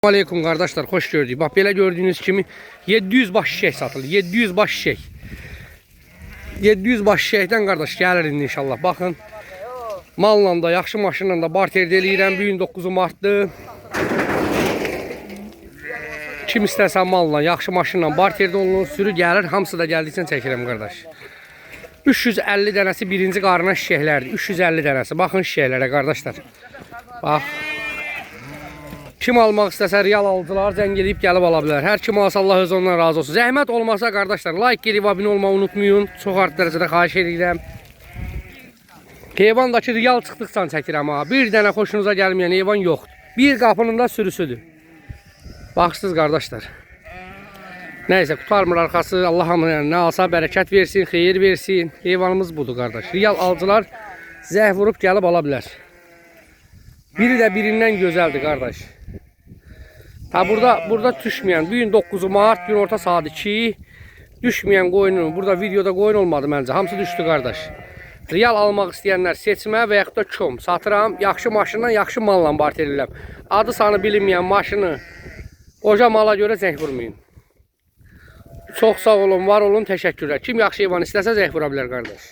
Aleyküm kardeşler, hoş gördük. Bak belə gördüğünüz kimi 700 baş şişək satılır. 700 baş şişək. 700 baş şişəkdən qardaş gəlir indi inşallah. Baxın. Malla da, yaxşı maşınla da barterdə eləyirəm. Bu gün 9 martdır. Kim istərsə malla, yaxşı maşınla barterdə olunur, sürü gəlir. Hamısı da gəldikcə çəkirəm qardaş. 350 dənəsi birinci qarına şişəklərdir. 350 dənəsi. Baxın şişəklərə qardaşlar. Bax. Kim almaq istəsə real alıcılar zəng edib gəlib ala bilər. Hər kim alsa Allah öz ondan razı olsun. Zəhmət olmasa qardaşlar like edib abunə olmağı unutmayın. Çox artıq dərəcədə xahiş edirəm. Heyvandakı real çıxdıqca çəkirəm ha. Bir dənə xoşunuza gəlməyən heyvan yoxdur. Bir qapının da sürüsüdür. Baxsınız qardaşlar. Nəysə qutarmır arxası. Allah hamına nə alsa bərəkət versin, xeyir versin. Heyvanımız budur qardaş. Real alıcılar zəh vurub gəlib ala bilər. Biri də birindən gözəldir qardaş. Ha burada düşməyən, bugün 9 Mart, gün orta saat 2, düşməyən qoyunun, burada videoda qoyun olmadı məncə, hamısı düşdü qardaş. Real almaq istəyənlər seçmə və yaxud da kom, satıram, yaxşı maşınla, yaxşı malla barter edirəm. Adı sanı bilinməyən maşını, oca mala görə zəng vurmayın. Çox sağ olun, var olun, təşəkkürlər. Kim yaxşı heyvan istəsə zəng vura bilər qardaş.